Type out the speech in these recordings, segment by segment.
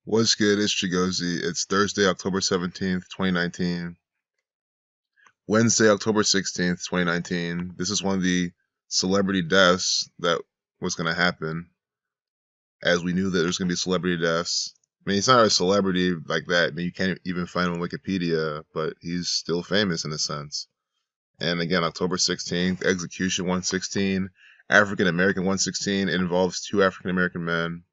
What's good? It's Chigozy. It's Thursday, October 17th, 2019. Wednesday, October 16th, 2019. This is one of the celebrity deaths that was going to happen, as we knew that there's going to be celebrity deaths. I mean, he's not a celebrity like that. I mean, you can't even find him on Wikipedia, but he's still famous in a sense. And again, October 16th, execution 116, African American 116. It involves two African American men.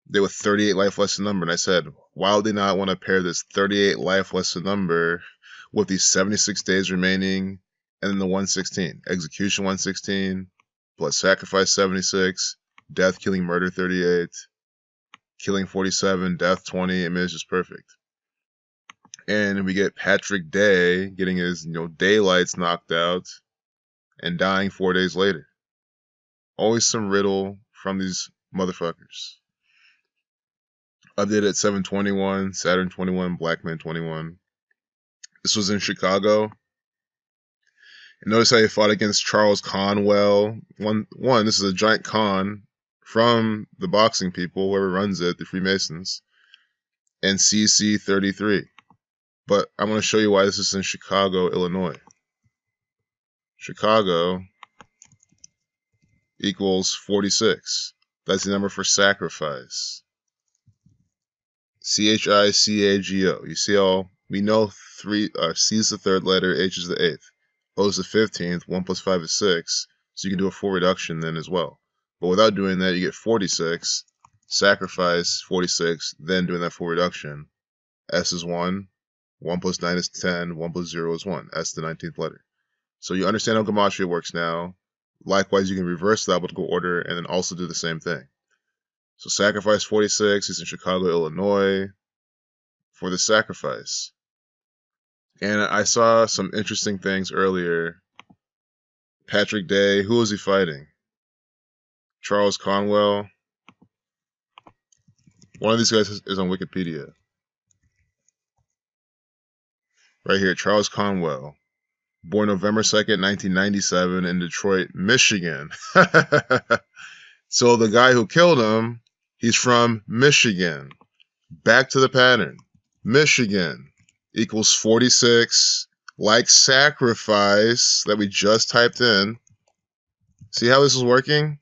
They were 38 life lesson number, and I said, why would they not want to pair this 38 life lesson number with these 76 days remaining, and then the 116, execution 116, plus sacrifice 76, death, killing, murder 38, killing 47, death 20. I mean, it's just perfect. And we get Patrick Day getting his daylights knocked out and dying 4 days later. Always some riddle from these motherfuckers. Updated at 7/21, Saturn 21, Blackman 21. This was in Chicago. And notice how he fought against Charles Conwell. One, this is a giant con from the boxing people, whoever runs it, the Freemasons, and CC 33. But I'm going to show you why this is in Chicago, Illinois. Chicago equals 46. That's the number for sacrifice. CHICAGO. You see how we know C is the third letter, H is the eighth, O is the 15th, 1 plus 5 is 6, so you can do a full reduction then as well. But without doing that, you get 46, sacrifice 46, then doing that full reduction. S is 1, 1 plus 9 is 10, 1 plus 0 is 1. S the 19th letter. So you understand how gematria works now. Likewise, you can reverse the alphabetical order and then also do the same thing. So sacrifice 46 is in Chicago, Illinois for the sacrifice. And I saw some interesting things earlier. Patrick Day, who was he fighting? Charles Conwell. One of these guys is on Wikipedia. Right here, Charles Conwell. Born November 2nd, 1997 in Detroit, Michigan. So the guy who killed him, he's from Michigan. Back to the pattern. Michigan equals 46, like sacrifice that we just typed in. See how this is working?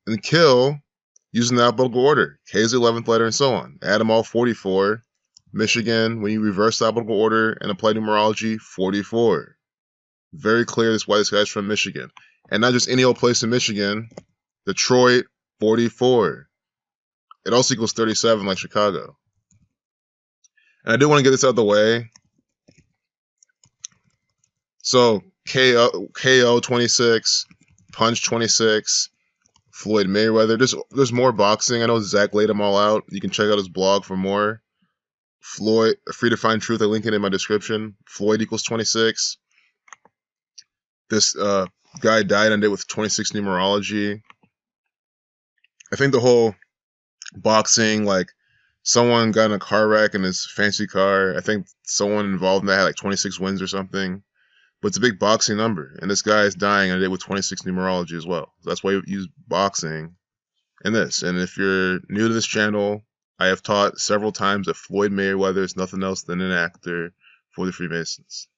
And kill using the alphabetical order. K is the 11th letter and so on. Add them all, 44. Michigan, when you reverse the alphabetical order and apply numerology, 44. Very clear that's why this guy's from Michigan. And not just any old place in Michigan. Detroit, 44. It also equals 37 like Chicago. And I do want to get this out of the way. So KO 26, Punch 26, Floyd Mayweather. There's more boxing. I know Zach laid them all out. You can check out his blog for more. Floyd, Free to Find Truth, I link it in my description. Floyd equals 26. This guy died on it with 26 numerology. I think the whole boxing, like someone got in a car wreck in his fancy car. I think someone involved in that had like 26 wins or something. But it's a big boxing number. And this guy is dying on it with 26 numerology as well. So that's why you use boxing in this. And if you're new to this channel, I have taught several times that Floyd Mayweather is nothing else than an actor for the Freemasons.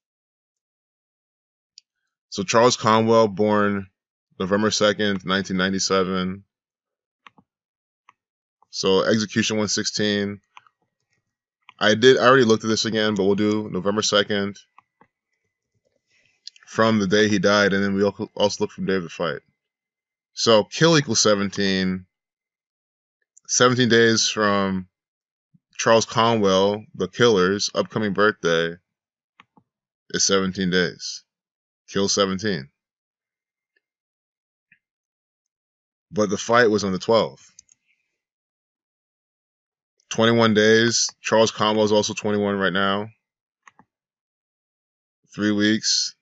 So Charles Conwell, born November 2nd, 1997. So execution 116. I already looked at this again, but we'll do November 2nd from the day he died, and then we also look from the day of the fight. So kill equals 17. 17 days from Charles Conwell, the killer's upcoming birthday, is 17 days. Kill 17. But the fight was on the 12th. 21 days. Charles Conwell is also 21 right now. 3 weeks.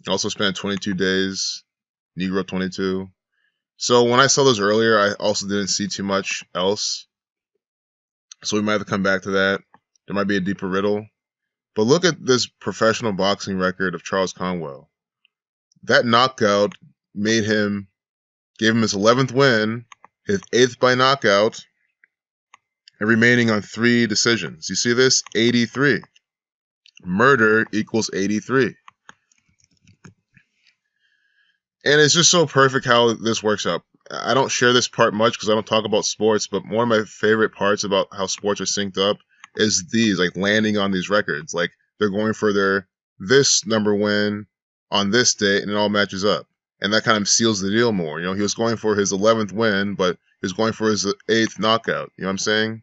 Also spent 22 days. Negro 22. So when I saw those earlier, I also didn't see too much else. So we might have to come back to that. There might be a deeper riddle. But look at this professional boxing record of Charles Conwell. That knockout gave him his 11th win, his 8th by knockout, and remaining on 3 decisions. You see this? 83. Murder equals 83. And it's just so perfect how this works out. I don't share this part much because I don't talk about sports, but one of my favorite parts about how sports are synced up is these, like landing on these records. Like they're going for this number win on this date, and it all matches up. And that kind of seals the deal more. He was going for his 11th win, but he was going for his 8th knockout. You know what I'm saying?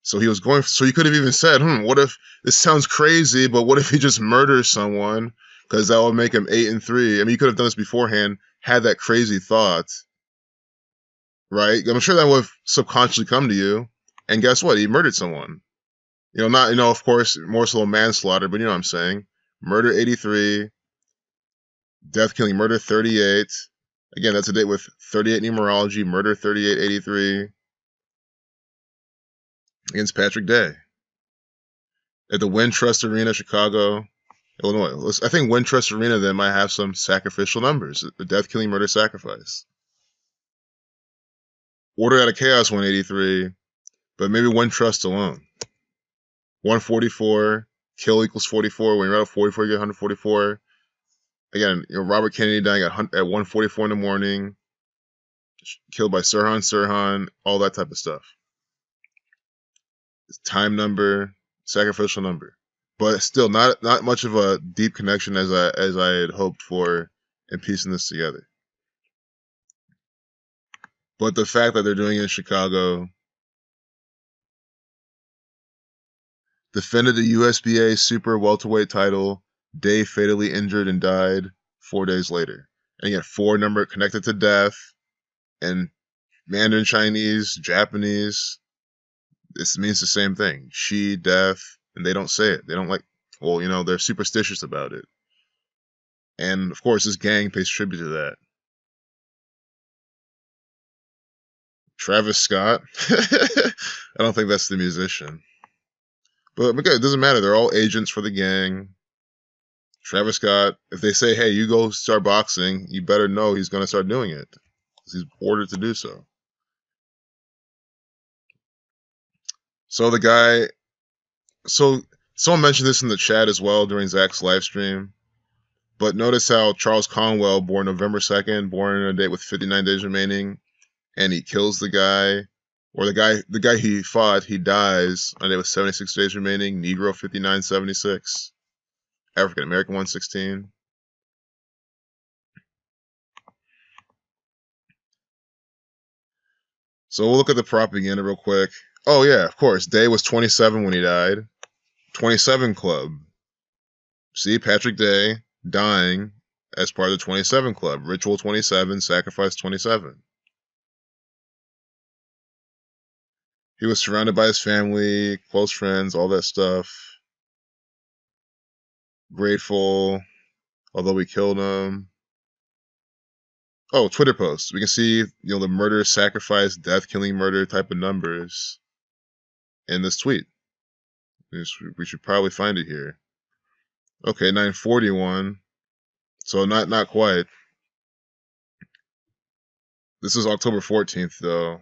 So he was going. So he could have even said, what if this sounds crazy, but what if he just murders someone? Because that would make him 8-3. I mean, you could have done this beforehand, had that crazy thought, right? I'm sure that would have subconsciously come to you. And guess what? He murdered someone. Not, of course, more so manslaughter, but you know what I'm saying. Murder 83, death killing murder 38. Again, that's a date with 38 numerology, murder 3883 against Patrick Day at the Wintrust Arena, Chicago, Illinois. I think Wintrust Arena then might have some sacrificial numbers. The death, killing, murder, sacrifice. Order out of Chaos 183, but maybe Wintrust alone. 144, kill equals 44. When you're out of 44, you get 144. Again, Robert Kennedy dying at 1:44 in the morning, killed by Sirhan, all that type of stuff. Time number, sacrificial number. But still, not much of a deep connection as I had hoped for in piecing this together. But the fact that they're doing it in Chicago, defended the USBA super welterweight title, Day fatally injured and died 4 days later. And again, 4 number connected to death, and Mandarin Chinese, Japanese, this means the same thing. She, death, and they don't say it. They don't they're superstitious about it. And of course, this gang pays tribute to that. Travis Scott. I don't think that's the musician. But it doesn't matter. They're all agents for the gang. Travis Scott, if they say, hey, you go start boxing, you better know he's going to start doing it. He's ordered to do so. So the guy... So someone mentioned this in the chat as well during Zach's live stream. But notice how Charles Conwell, born November 2nd, born on a date with 59 days remaining, and he kills the guy, or the guy he fought, he dies on a date with 76 days remaining, Negro 5976, African American 116. So we'll look at the propaganda real quick. Oh yeah, of course, Day was 27 when he died. 27 Club. See, Patrick Day dying as part of the 27 Club. Ritual 27, Sacrifice 27. He was surrounded by his family, close friends, all that stuff. Grateful, although we killed him. Oh, Twitter posts. We can see, the murder, sacrifice, death, killing, murder type of numbers in this tweet. We should probably find it here. Okay, 941. So not quite. This is October 14th, though.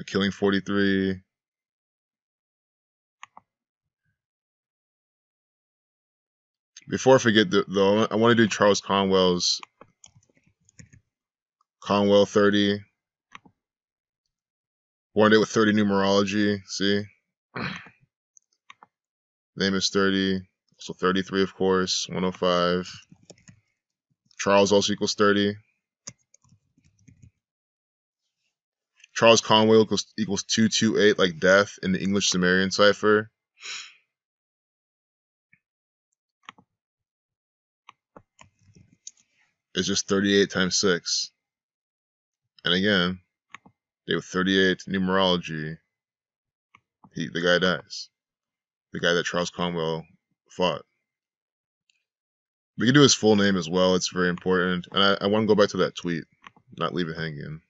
Killing 43. Before I forget, though, I want to do Charles Conwell's Conwell 30. Born day with 30 numerology. See? Name is 30. So 33, of course. 105. Charles also equals 30. Charles Conwell equals 228, like death in the English Sumerian cipher. It's just 38 times 6. And again, day with 38 numerology, the guy dies. The guy that Charles Conwell fought. We can do his full name as well. It's very important. And I want to go back to that tweet, not leave it hanging.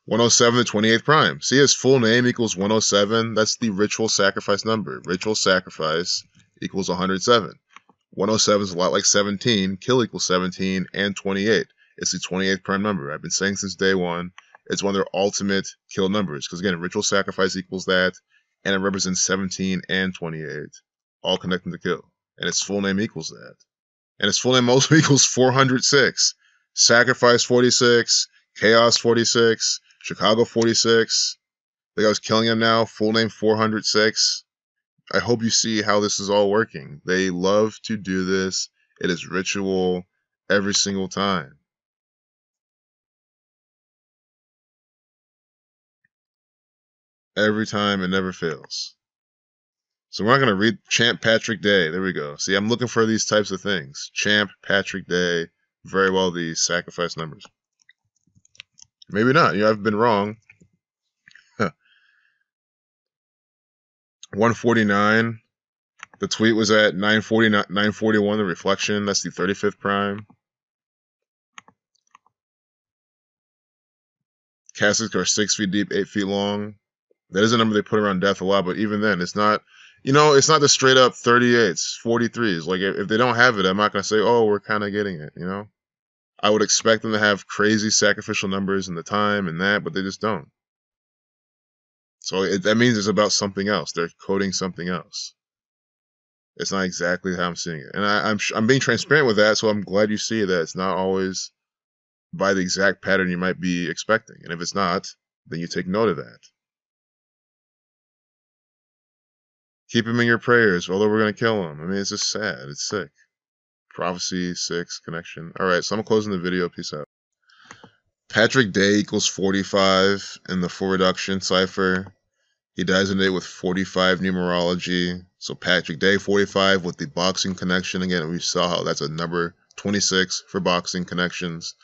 107 to 28th prime. See, his full name equals 107. That's the ritual sacrifice number. Ritual sacrifice equals 107. 107 is a lot like 17. Kill equals 17 and 28. It's the 28th prime number. I've been saying since day one, it's one of their ultimate kill numbers. Because again, ritual sacrifice equals that, and it represents 17 and 28, all connecting to kill. And its full name equals that. And its full name also equals 406. Sacrifice 46, Chaos 46, Chicago 46. The guy was killing him now, full name 406. I hope you see how this is all working. They love to do this. It is ritual every single time. Every time, it never fails. So we're not going to read Champ Patrick Day. There we go. See, I'm looking for these types of things. Champ Patrick Day. Very well, these sacrifice numbers. Maybe not. You know, I've been wrong. 149. The tweet was at 941. The reflection. That's the 35th prime. Caskets are 6 feet deep, 8 feet long. That is a number they put around death a lot, but even then, it's not, you know, it's not the straight up 38s, 43s. Like, if they don't have it, I'm not going to say, oh, we're kind of getting it, you know? I would expect them to have crazy sacrificial numbers in the time and that, but they just don't. So that means it's about something else. They're coding something else. It's not exactly how I'm seeing it. And I'm being transparent with that, so I'm glad you see that it's not always by the exact pattern you might be expecting. And if it's not, then you take note of that. Keep him in your prayers, although we're going to kill him. I mean, it's just sad. It's sick. Prophecy, 6, connection. All right, so I'm closing the video. Peace out. Patrick Day equals 45 in the full reduction cipher. He dies in a day with 45 numerology. So Patrick Day, 45 with the boxing connection. Again, we saw how that's a number 26 for boxing connections.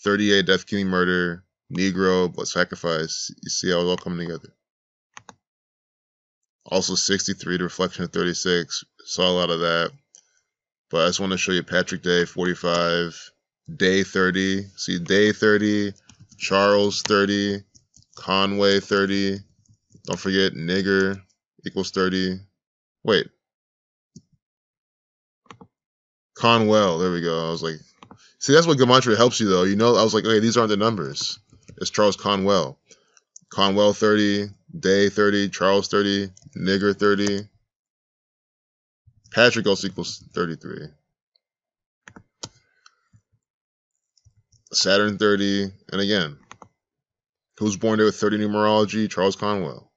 38, death, killing, murder, Negro, blood sacrifice. You see how it's all coming together. Also 63, the reflection of 36. Saw a lot of that. But I just want to show you Patrick Day, 45. Day 30. See, Day 30. Charles 30. Conway 30. Don't forget, nigger equals 30. Wait. Conwell. There we go. I was like, see, that's what gematria helps you, though. You know, I was like, okay, these aren't the numbers. It's Charles Conwell. Conwell 30. Day 30. Charles 30. Nigger 30. Patrick also equals 33. Saturn 30. And again, who's born there with 30 numerology? Charles Conwell.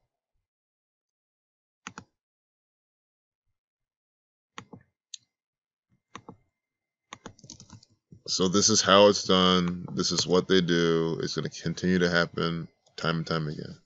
So this is how it's done. This is what they do. It's going to continue to happen time and time again.